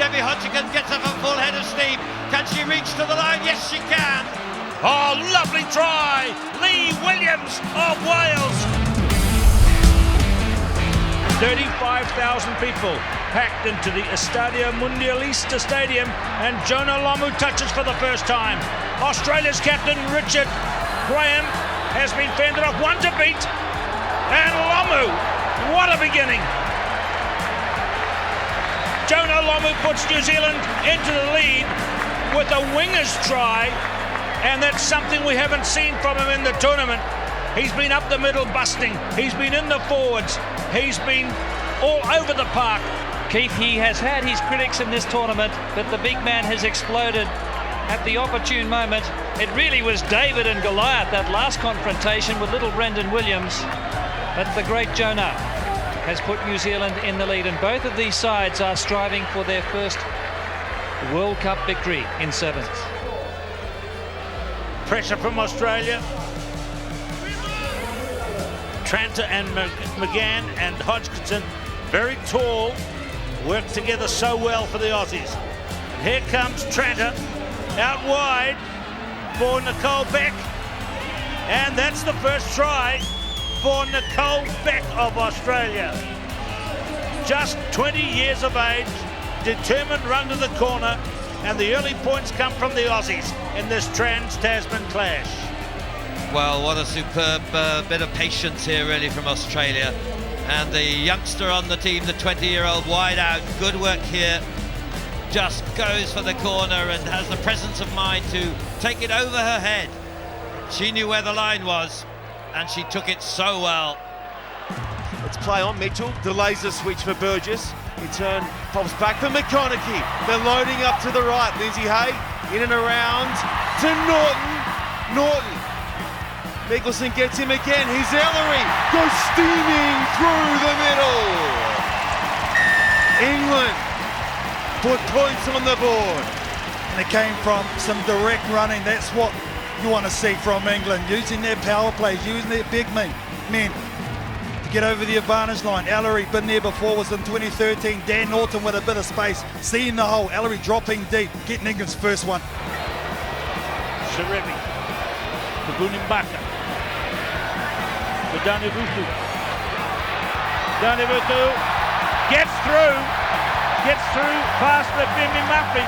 Debbie Hodgkin gets up a full head of steam. Can she reach to the line? Yes, she can. Oh, lovely try! Lee Williams of Wales. 35,000 people packed into the Estadio Mundialista Stadium, and Jonah Lomu touches for the first time. Australia's captain Richard Graham has been fended off, one to beat, and Lomu, what a beginning! Jonah Lomu puts New Zealand into the lead with a winger's try, and that's something we haven't seen from him in the tournament. He's been up the middle busting, he's been in the forwards, he's been all over the park. Keith, he has had his critics in this tournament, but the big man has exploded at the opportune moment. It really was David and Goliath, that last confrontation with little Brendan Williams, but the great Jonah has put New Zealand in the lead, and both of these sides are striving for their first World Cup victory in sevens. Pressure from Australia. Tranter and McGann and Hodgkinson, very tall, work together so well for the Aussies. And here comes Tranter, out wide for Nicole Beck. And that's the first try for Nicole Beck of Australia. Just 20 years of age, determined run to the corner, and the early points come from the Aussies in this Trans-Tasman clash. Well, what a superb bit of patience here really from Australia. And the youngster on the team, the 20-year-old wide out, good work here. Just goes for the corner and has the presence of mind to take it over her head. She knew where the line was, and she took it so well. Let's play on. Mitchell delays the switch for Burgess. In turn, pops back for McConaughey. They're loading up to the right. Lindsay Hay in and around to Norton. Mickelson gets him again. Here's Ellery. Goes steaming through the middle. England put points on the board. And it came from some direct running. That's what you want to see from England. Using their power plays, using their big men to get over the advantage line. Ellery, been there before, was in 2013. Dan Norton with a bit of space, seeing the hole. Ellery dropping deep, getting England's first one. Sharibi, to Bunimbaka, to Danivutu. Danivutu gets through past the Bimbi Murphy,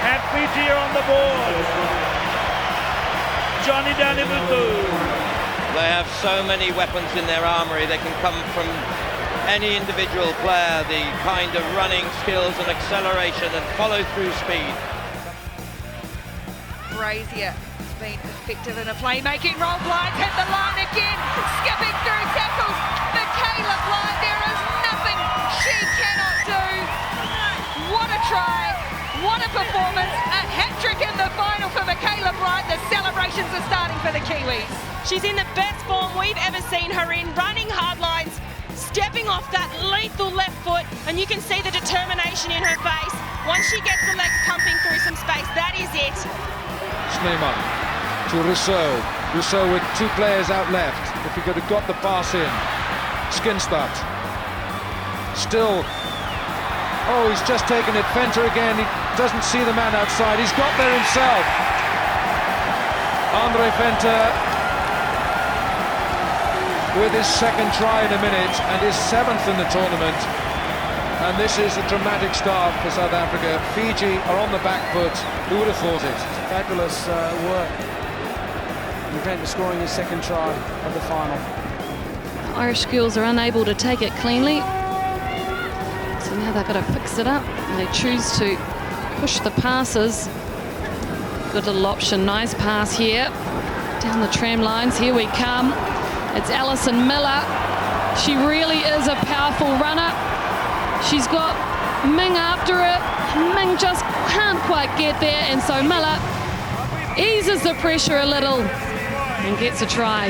and Fiji are on the board. Johnny Danivutu. They have so many weapons in their armoury. They can come from any individual player, the kind of running skills and acceleration and follow-through speed. Brazier has been effective in a playmaking role. Blind hit the line again, skipping through tackles. Michaela Blind, there is nothing she cannot do. What a try, what a performance. A hat-trick in the final for Michaela Blind. The celebrations are starting for the Kiwis. She's in the best form we've ever seen her in, running hard lines, stepping off that lethal left foot, and you can see the determination in her face. Once she gets the legs pumping through some space, that is it. Schneemann to Rousseau. Rousseau with two players out left. If he could have got the pass in. Skinstad. Still. Oh, he's just taken it. Fenter again. He doesn't see the man outside. He's got there himself. Andre Fenter with his second try in a minute and his seventh in the tournament. And this is a dramatic start for South Africa. Fiji are on the back foot. Who would have thought it? Fabulous work. Prevent scoring his second try of the final. Irish girls are unable to take it cleanly. So now they've got to fix it up. And they choose to push the passes. Good little option, nice pass here. Down the tram lines, here we come. It's Alison Miller. She really is a powerful runner. She's got Ming after her. Ming just can't quite get there, and so Miller eases the pressure a little and gets a try.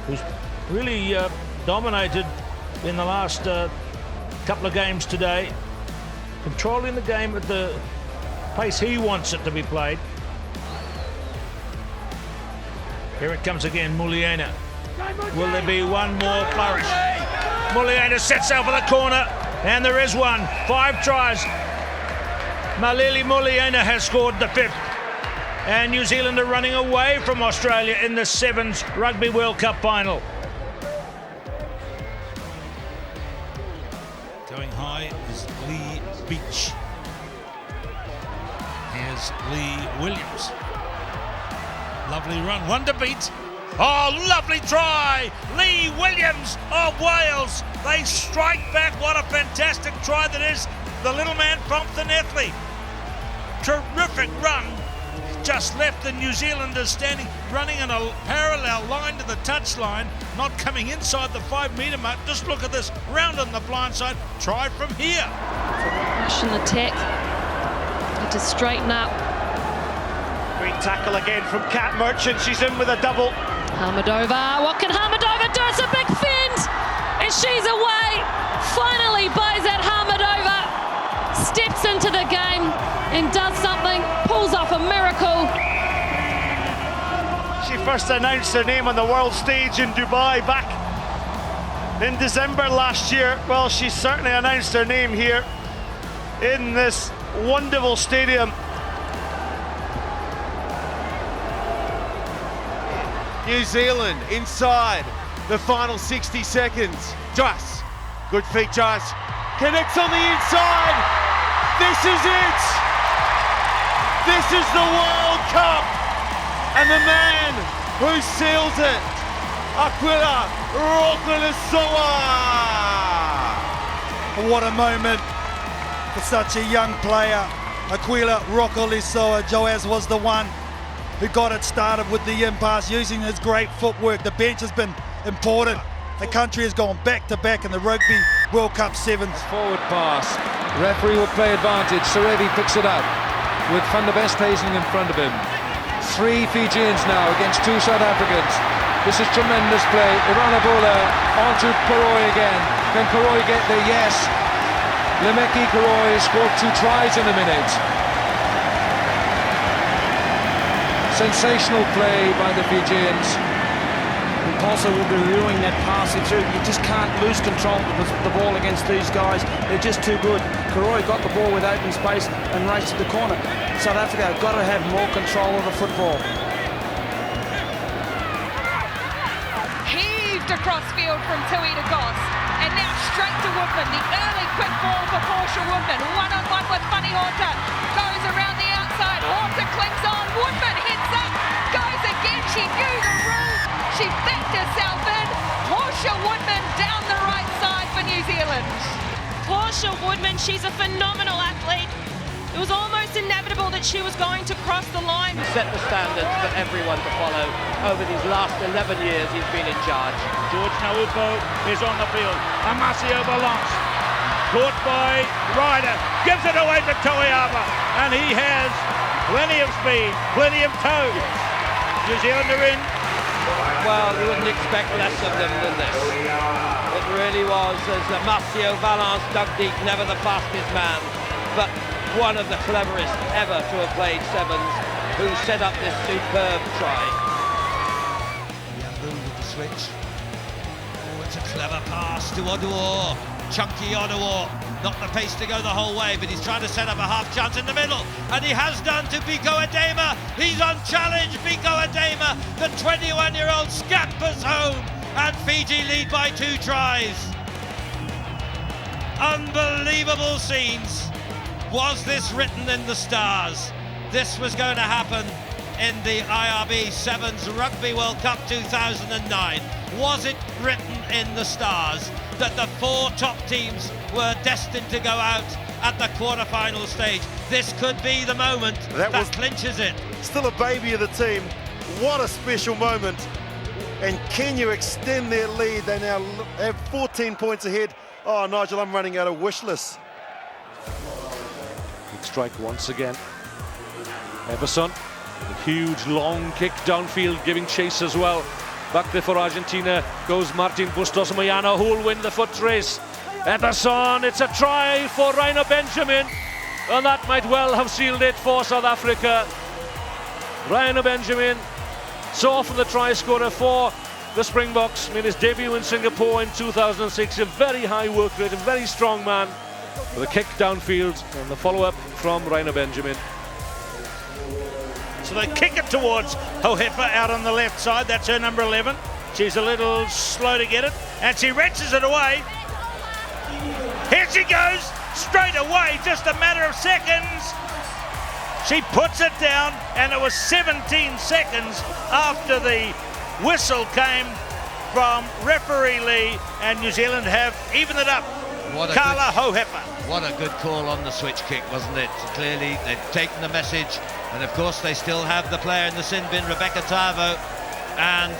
Who's really dominated in the last couple of games today, controlling the game at the pace he wants it to be played. Here it comes again, Muliana. Will there be one more flourish? Muliaina sets out for the corner, and there is one. 5 tries. Malili Muliaina has scored the 5th. And New Zealand are running away from Australia in the Sevens Rugby World Cup final. Going high is Lee Beach. Here's Lee Williams. Lovely run, one to beat. Oh, lovely try! Lee Williams of Wales. They strike back. What a fantastic try that is. The little man from Llanelli. Terrific run. Just left the New Zealanders standing, running in a parallel line to the touchline, not coming inside the 5-metre mark. Just look at this, round on the blind side, try from here. Russian attack. Need to straighten up. Great tackle again from Kat Merchant. She's in with a double. Hamadova. What can Hamadova do? It's a big fend. And she's away. Finally, Bozat Hamadova steps into the game and does something, pulls off a miracle. She first announced her name on the world stage in Dubai back in December last year. Well, she certainly announced her name here in this wonderful stadium. New Zealand inside the final 60 seconds. Joyce, good feet, Joyce. Connects on the inside. This is it. This is the World Cup. And the man who seals it, Aquila Rokolisoa. What a moment for such a young player. Aquila Rokolisoa. Joaz was the one who got it started with the in-pass using his great footwork. The bench has been important. The country has gone back-to-back in the Rugby World Cup Sevens. Forward pass. Referee will play advantage. Serevi picks it up with Van der Westhuizen in front of him. 3 Fijians now against 2 South Africans. This is tremendous play. Iranabola onto Karoi again. Can Karoi get there? Yes. Lemeki Karoi scored 2 tries in a minute. Sensational play by the Fijians. Impulso will be reviewing that pass through. You just can't lose control of the ball against these guys. They're just too good. Karoi got the ball with open space and raced to the corner. South Africa have got to have more control of the football. Heaved across field from Tui to Goss. And now straight to Woodman. The early quick ball for Portia Woodman. One-on-one with Funny Horta. Goes around the outside. Horta clicks on. Woodman hits up. Goes again. She knew the rules. She backed herself in. Portia Woodman down the right side for New Zealand. Portia Woodman, she's a phenomenal athlete. It was almost inevitable that she was going to cross the line. Set the standards for everyone to follow over these last 11 years he's been in charge. George Naupo is on the field. Amasio Balance, caught by Ryder, gives it away to Toiava, and he has plenty of speed, plenty of toe. New Zealand are in. Well, you wouldn't expect less of them than this. It really was, as Amasio Balance dug deep, never the fastest man, but one of the cleverest ever to have played sevens, who set up this superb try. Yambu with the switch. Oh, it's a clever pass to Oduor. Chunky Oduor. Not the pace to go the whole way, but he's trying to set up a half chance in the middle. And he has done to Biko Adema. He's unchallenged. Biko Adema, the 21-year-old, scampers home. And Fiji lead by 2 tries. Unbelievable scenes. Was this written in the stars? This was going to happen in the IRB Sevens Rugby World Cup 2009. Was it written in the stars that the 4 top teams were destined to go out at the quarter-final stage? This could be the moment that clinches it. Still a baby of the team. What a special moment. And Kenya extend their lead. They now have 14 points ahead. Oh, Nigel, I'm running out of wish lists. Big strike once again. Everson, a huge long kick downfield, giving chase as well. Back there for Argentina goes Martin Bustos Moyano, who will win the foot race. Everson, it's a try for Rhino Benjamin, and that might well have sealed it for South Africa. Rhino Benjamin, so often the try scorer for the Springboks, made his debut in Singapore in 2006. A very high work rate, a very strong man with a kick downfield, and the follow-up from Rainer Benjamin. So they kick it towards Hohepa out on the left side. That's her number 11. She's a little slow to get it, and she wrenches it away. Here she goes, straight away, just a matter of seconds. She puts it down, and it was 17 seconds after the whistle came from referee Lee, and New Zealand have evened it up. Carla Hohepa. What a good call on the switch kick, wasn't it? Clearly, they've taken the message, and of course they still have the player in the sin bin, Rebecca Tavo, and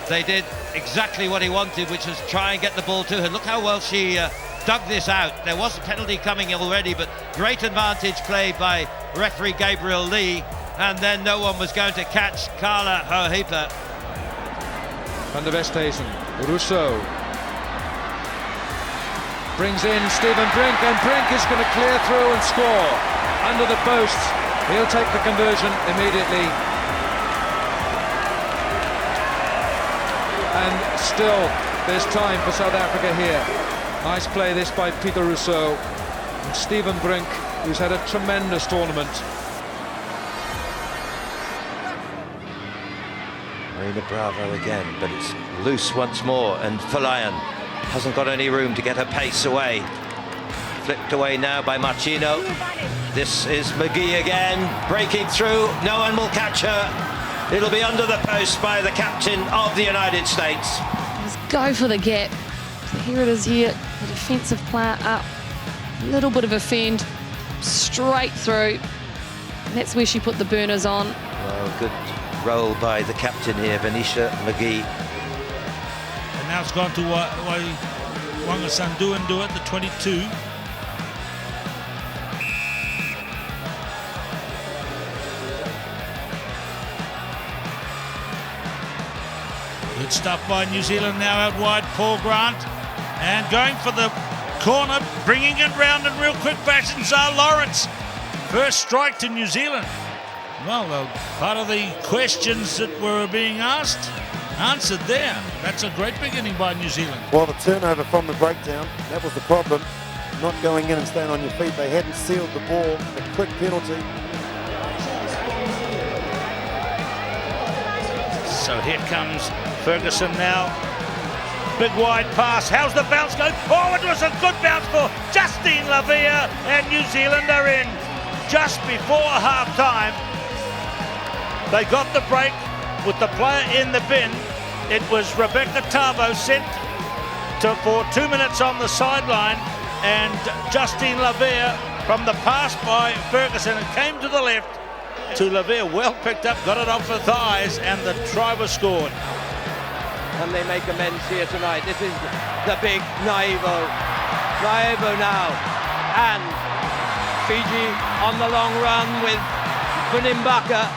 they did exactly what he wanted, which was try and get the ball to her. Look how well she dug this out. There was a penalty coming already, but great advantage played by referee Gabriel Lee, and then no one was going to catch Carla Hohepa. Van der Westhuizen, Rousseau brings in Stephen Brink, and Brink is going to clear through and score under the post. He'll take the conversion immediately. And still there's time for South Africa here. Nice play this by Peter Rousseau. And Stephen Brink, who's had a tremendous tournament. Marina Bravo again, but it's loose once more, and Falayan hasn't got any room to get her pace away. Flipped away now by Martino. This is McGee again, breaking through. No one will catch her. It'll be under the post by the captain of the United States. Just go for the gap. So here it is here, the defensive player up. A little bit of a fend, straight through. And that's where she put the burners on. Well, good roll by the captain here, Venetia McGee. And now it's gone to Wanga Sanduan do it, the 22. Good stuff by New Zealand now out wide, Paul Grant. And going for the corner, bringing it round in real quick fashion, Zara Lawrence. First strike to New Zealand. Well, part of the questions that were being asked, answered there. That's a great beginning by New Zealand. Well, the turnover from the breakdown, that was the problem. Not going in and staying on your feet. They hadn't sealed the ball. A quick penalty. So here comes Ferguson now. Big wide pass. How's the bounce go? Oh, it was a good bounce for Justine Lavia, and New Zealand are in just before half-time. They got the break with the player in the bin. It was Rebecca Tavo sent for 2 minutes on the sideline, and Justine Lavia from the pass by Ferguson, it came to the left to Lavia, well picked up, got it off her thighs, and the try was scored. And they make amends here tonight. This is the big Naivo. Naivo now. And Fiji on the long run with Vunimbaka.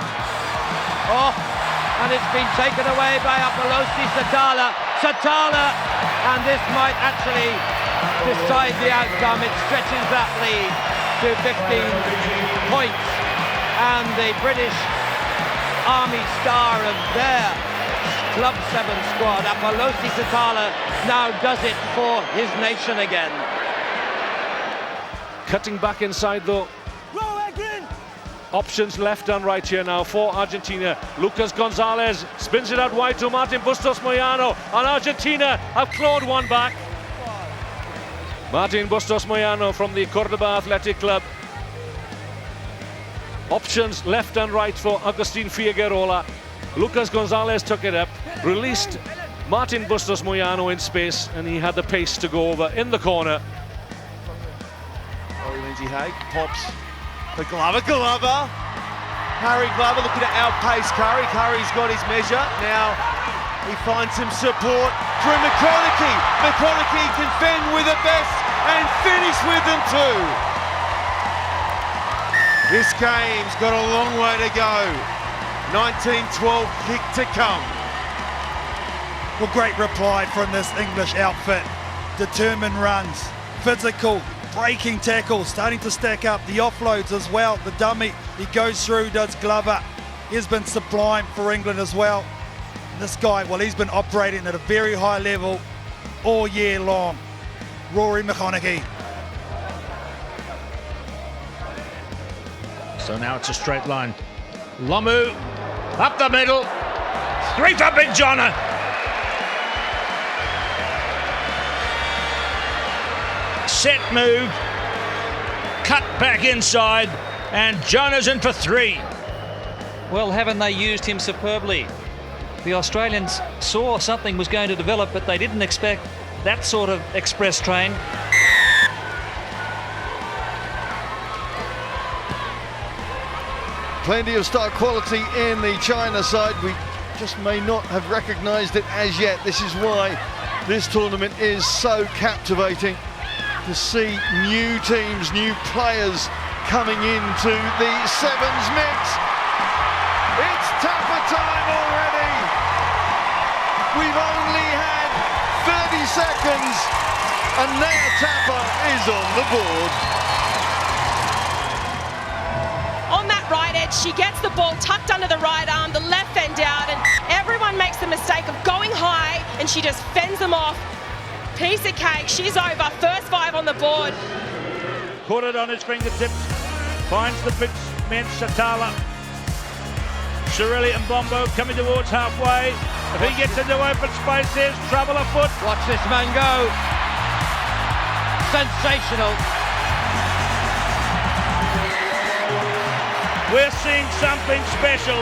Oh, and it's been taken away by Apolosi Satala. Satala, and this might actually decide the outcome. It stretches that lead to 15 points. And the British Army star of their Club 7 squad, Apolosi Satala, now does it for his nation again. Cutting back inside though. Options left and right here now for Argentina. Lucas Gonzalez spins it out wide to Martin Bustos Moyano, and Argentina have clawed one back. Martin Bustos Moyano from the Cordoba Athletic Club. Options left and right for Agustin Figueroa. Lucas Gonzalez took it up, released Martin Bustos Moyano in space, and he had the pace to go over in the corner. Lindsay Hay pops for Glover. Harry Glover looking to outpace Curry. Curry's got his measure. Now he finds some support through McConaughey. McConaughey can fend with the best and finish with them too. This game's got a long way to go. 19-12 kick to come. Well, great reply from this English outfit. Determined runs, physical, breaking tackles, starting to stack up. The offloads as well. The dummy, he goes through, does Glover. He's been sublime for England as well. This guy, well, he's been operating at a very high level all year long. Rory McConaughey. So now it's a straight line. Lomu up the middle. 3 for Big Jonna. Set move. Cut back inside. And Jonah's in for 3. Well, haven't they used him superbly? The Australians saw something was going to develop, but they didn't expect that sort of express train. Plenty of star quality in the China side. We just may not have recognised it as yet. This is why this tournament is so captivating, to see new teams, new players coming into the sevens mix. It's Tapper time already. We've only had 30 seconds and Naya Tapper is on the board. On that right edge, she gets the ball tucked under the right arm, the left fend out, and everyone makes the mistake of going high, and she just fends them off. Piece of cake, she's over. First 5 on the board. Caught it on his fingertips. Finds the big man Satala. Shirley and Bombo coming towards halfway. If he gets into open space, there's trouble afoot. Watch this man go. Sensational. We're seeing something special.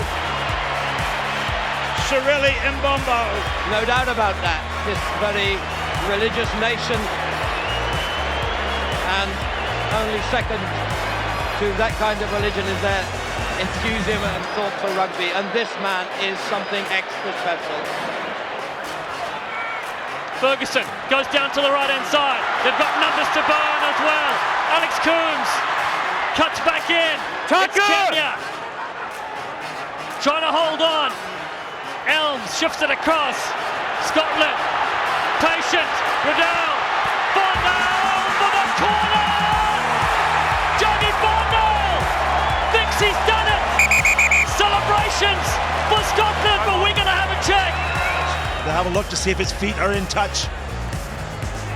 Shirley and Bombo. No doubt about that. This very religious nation, and only second to that kind of religion is their enthusiasm and thought for rugby, and this man is something extra special. Ferguson goes down to the right hand side. They've got numbers to burn as well. Alex Coombs cuts back in. It's Kenya trying to hold on. Elms shifts it across. Scotland patient. Riddell. Bondo for the corner. Johnny Bondo thinks he's done it. Celebrations for Scotland, but we're going to have a check. They'll have a look to see if his feet are in touch.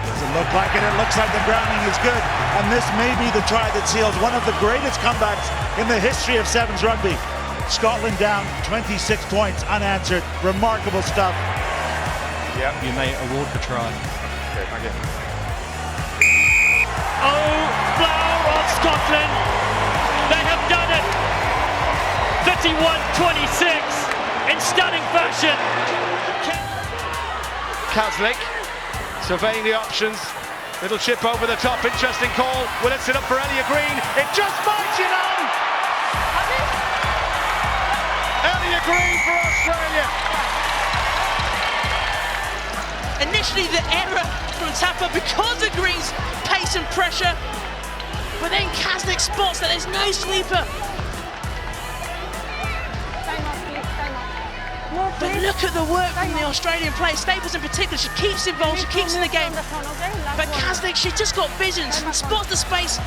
Doesn't look like it. It looks like the grounding is good. And this may be the try that seals one of the greatest comebacks in the history of sevens rugby. Scotland down 26 points unanswered. Remarkable stuff. Yeah, you may award the try. Okay, thank you. Oh, flower of Scotland. They have done it. 31-26 in stunning fashion. Kaslik surveying the options. Little chip over the top. Interesting call. Will it sit up for Elia Green? It just might, you know. Elia Green for Australia. Initially the error from Tapper because of Green's pace and pressure, but then Kaslik spots that there's no sweeper. But look at the work from the Australian player, Staples in particular. She keeps involved, she keeps in the game. But Kaslik, she's just got vision. She spots the space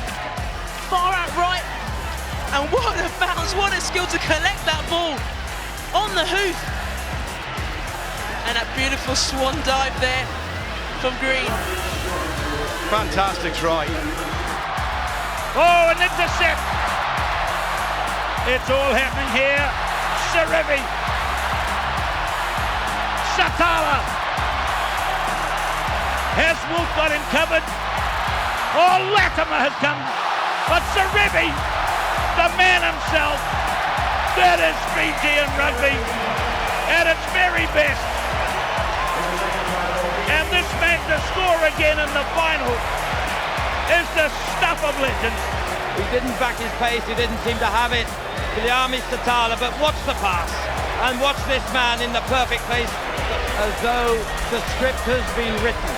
far out right. And what a bounce, what a skill to collect that ball on the hoof. And that beautiful swan dive there from Green. Fantastic try. Oh, an intercept. It's all happening here. Shirivi. Satala. Has Wolf got him covered? Oh, Latimer has come. But Shirivi, the man himself. That is Fijian rugby at its very best. And this man to score again in the final is the stuff of legends. He didn't back his pace, he didn't seem to have it to the army Satala, but watch the pass and watch this man in the perfect place as though the script has been written.